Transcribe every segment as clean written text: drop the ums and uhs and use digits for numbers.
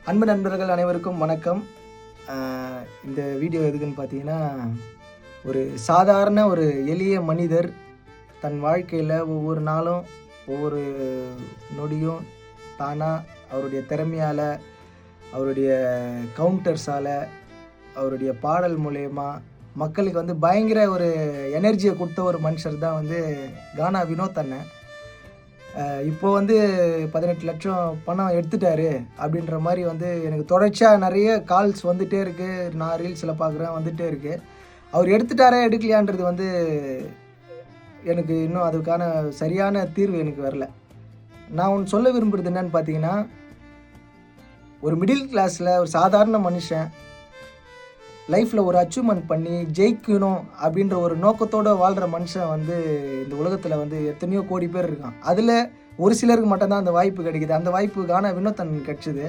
அன்பு நண்பர்கள் அனைவருக்கும் வணக்கம். இந்த வீடியோ எதுக்குன்னு பார்த்தீங்கன்னா, ஒரு சாதாரண ஒரு எளிய மனிதர் தன் வாழ்க்கையில் ஒவ்வொரு நாளும் ஒவ்வொரு நொடியும் தானாக அவருடைய திறமையால், அவருடைய கவுண்டர்ஸால், அவருடைய பாடல் மூலயமா மக்களுக்கு வந்து பயங்கர ஒரு எனர்ஜியை கொடுத்த ஒரு மனுஷர் தான் வந்து கானா வினோத் அண்ணன். இப்போது வந்து 18 லட்சம் பணம் எடுத்துட்டாரு அப்படின்ற மாதிரி வந்து எனக்கு தொடர்ச்சியாக நிறைய கால்ஸ் வந்துகிட்டே இருக்குது. நான் ரீல்ஸில் பார்க்குறேன், வந்துகிட்டே இருக்குது. அவர் எடுத்துட்டாரா எடுக்கலையான்றது வந்து எனக்கு இன்னும் அதுக்கான சரியான தீர்வு எனக்கு வரல. நான் ஒன்று சொல்ல விரும்புகிறது என்னன்னு பார்த்தீங்கன்னா, ஒரு மிடில் கிளாஸில் ஒரு சாதாரண மனுஷன் லைஃப்பில் ஒரு அச்சீவ்மெண்ட் பண்ணி ஜெயிக்கணும் அப்படின்ற ஒரு நோக்கத்தோடு வாழ்கிற மனுஷன் வந்து இந்த உலகத்தில் வந்து எத்தனையோ கோடி பேர் இருக்கான். அதில் ஒரு சிலருக்கு மட்டும்தான் அந்த வாய்ப்பு கிடைக்குது. அந்த வாய்ப்பு கான வினோத்தன் கிடச்சிது.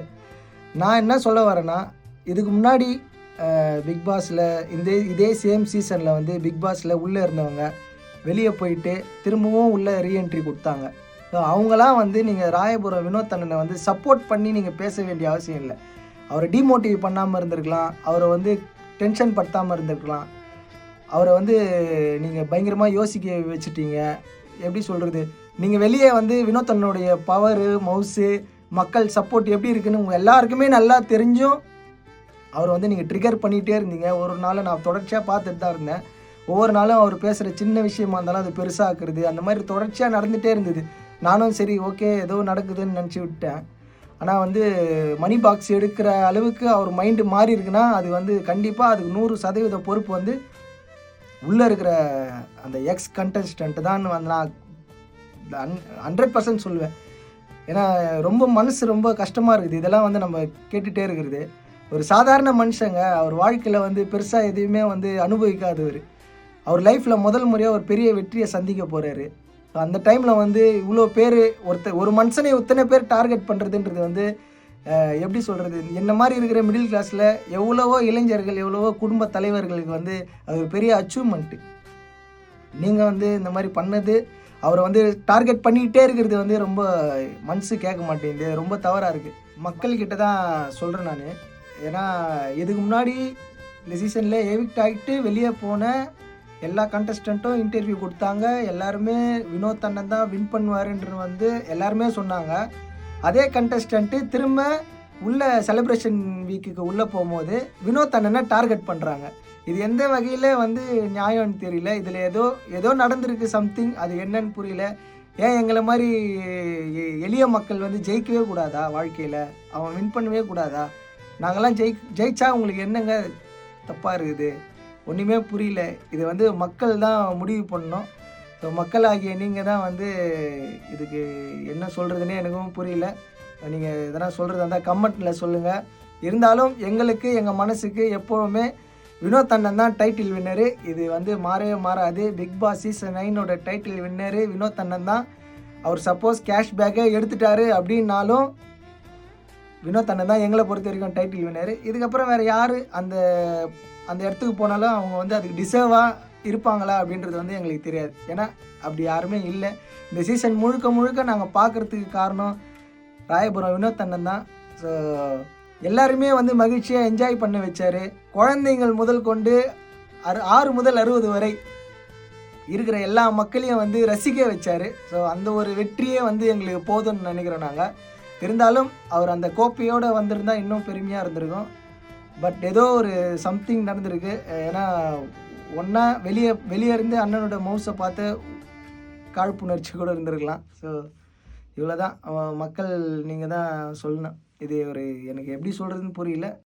நான் என்ன சொல்ல வரேன்னா, இதுக்கு முன்னாடி பிக் பாஸில் இதே சேம் சீசனில் வந்து பிக் பாஸில் உள்ளே இருந்தவங்க வெளியே போயிட்டு திரும்பவும் உள்ளே ரீஎன்ட்ரி கொடுத்தாங்க. ஸோ அவங்களாம் வந்து நீங்கள் ராயபுரம் வினோத்தண்ணனை வந்து சப்போர்ட் பண்ணி நீங்கள் பேச வேண்டிய அவசியம் இல்லை. அவரை டிமோட்டிவேட் பண்ணாமல் இருந்திருக்கலாம், அவரை வந்து டென்ஷன் படுத்தாமல் இருந்திருக்கலாம். அவரை வந்து நீங்கள் பயங்கரமாக யோசிக்க வச்சுட்டீங்க. எப்படி சொல்கிறது, நீங்கள் வெளியே வந்து வினோத்தனுடைய பவரு, மவுஸு, மக்கள் சப்போர்ட் எப்படி இருக்குதுன்னு உங்கள் எல்லாருக்குமே நல்லா தெரிஞ்சும் அவரை வந்து நீங்கள் ட்ரிகர் பண்ணிகிட்டே இருந்தீங்க. ஒரு நாள் நான் தொடர்ச்சியாக பார்த்துட்டு தான் இருந்தேன். ஒவ்வொரு நாளும் அவர் பேசுகிற சின்ன விஷயமா இருந்தாலும் அது பெருசாக்குறது, அந்த மாதிரி தொடர்ச்சியாக நடந்துகிட்டே இருந்தது. நானும் சரி ஓகே ஏதோ நடக்குதுன்னு நினச்சி விட்டேன். ஆனால் வந்து மணி பாக்ஸ் எடுக்கிற அளவுக்கு அவர் மைண்டு மாறி இருக்குன்னா அது வந்து கண்டிப்பாக அதுக்கு 100% பொறுப்பு வந்து உள்ளே இருக்கிற அந்த எக்ஸ் கண்டஸ்டன்ட்டு தான் வந்து நான் 100% சொல்லுவேன். ஏன்னா ரொம்ப மனசு ரொம்ப கஷ்டமாக இருக்குது இதெல்லாம் வந்து நம்ம கேட்டுகிட்டே இருக்கிறது. ஒரு சாதாரண மனுஷங்க அவர் வாழ்க்கையில் வந்து பெருசாக எதையுமே வந்து அனுபவிக்காதவர். அவர் லைஃப்பில் முதல் முறையாக ஒரு பெரிய வெற்றியை சந்திக்க போகிறாரு. அந்த டைமில் வந்து இவ்வளோ பேர் ஒரு மனுஷனை இத்தனை பேர் டார்கெட் பண்ணுறதுன்றது வந்து எப்படி சொல்கிறது, என்ன மாதிரி இருக்கிற மிடில் கிளாஸில் எவ்வளவோ இளைஞர்கள், எவ்வளவோ குடும்ப தலைவர்களுக்கு வந்து அது ஒரு பெரிய அச்சீவ்மெண்ட்டு. நீங்கள் வந்து இந்த மாதிரி பண்ணது, அவரை வந்து டார்கெட் பண்ணிக்கிட்டே இருக்கிறது வந்து ரொம்ப மனசு கேட்க மாட்டேங்குது, ரொம்ப தவறாக இருக்குது. மக்கள்கிட்ட தான் சொல்கிறேன் நான். ஏன்னா இதுக்கு முன்னாடி இந்த சீசனில் எவிக்ட் ஆகிட்டு வெளியே போன எல்லா கண்டஸ்டண்ட்டும் இன்டர்வியூ கொடுத்தாங்க. எல்லாருமே வினோத் அண்ணன் தான் வின் பண்ணுவாருன்ற வந்து எல்லாருமே சொன்னாங்க. அதே கண்டஸ்டண்ட்டு திரும்ப உள்ள செலிப்ரேஷன் வீக்குக்கு உள்ளே போகும்போது வினோத் அண்ணனை டார்கெட் பண்ணுறாங்க. இது எந்த வகையில் வந்து நியாயம்னு தெரியல. இதில் ஏதோ நடந்திருக்கு சம்திங், அது என்னன்னு புரியல. ஏன் எங்களை மாதிரி எளிய மக்கள் வந்து ஜெயிக்கவே கூடாதா வாழ்க்கையில்? அவன் வின் பண்ணவே கூடாதா? நாங்கள்லாம் ஜெயிச்சா உங்களுக்கு என்னங்க தப்பாக இருக்குது? ஒன்றுமே புரியல. இது வந்து மக்கள் தான் முடிவு பண்ணணும். ஸோ மக்களாகிய நீங்கள் தான் வந்து இதுக்கு என்ன சொல்கிறதுனே எனக்கும் புரியல. நீங்கள் எதனா சொல்கிறதா இருந்தால் கமெண்ட்டில் சொல்லுங்கள். இருந்தாலும் எங்களுக்கு எங்கள் மனசுக்கு எப்போவுமே வினோத் அண்ணன் தான் டைட்டில் வின்னரு. இது வந்து மாறவே மாறாது. Bigg Boss season 9 title winner Vinod அண்ணன் தான். அவர் சப்போஸ் கேஷ்பேக்கை எடுத்துட்டாரு அப்படின்னாலும் வினோத் அண்ணன் தான் எங்களை பொறுத்த வரைக்கும் டைட்டில் வின்னரு. இதுக்கப்புறம் வேறு யார் அந்த இடத்துக்கு போனாலும் அவங்க வந்து அதுக்கு டிசர்வாக இருப்பாங்களா அப்படின்றது வந்து எங்களுக்கு தெரியாது. ஏன்னா அப்படி யாருமே இல்லை. இந்த சீசன் முழுக்க நாங்கள் பார்க்குறதுக்கு காரணம் ராயபுரம் வினோத் அண்ணன் தான். ஸோ எல்லாருமே வந்து மகிழ்ச்சியாக என்ஜாய் பண்ண வச்சார். குழந்தைங்கள் முதல் கொண்டு 6 முதல் 60 வரை இருக்கிற எல்லா மக்களையும் வந்து ரசிக்க வச்சார். ஸோ அந்த ஒரு வெற்றியே வந்து எங்களுக்கு போதும்னு நினைக்கிறோம் நாங்கள். இருந்தாலும் அவர் அந்த கோப்பையோடு வந்திருந்தால் இன்னும் பெருமையாக இருந்திருக்கும். பட் ஏதோ ஒரு சம்திங் நடந்திருக்கு. ஏன்னா ஒன்றா வெளியே இருந்து அண்ணனோட மவுஸை பார்த்து காழ்ப்புணர்ச்சி கூட இருந்திருக்கலாம். ஸோ இவ்வளோ தான் மக்கள், நீங்கள் தான் சொல்லணும். இது ஒரு எனக்கு எப்படி சொல்கிறதுன்னு புரியல.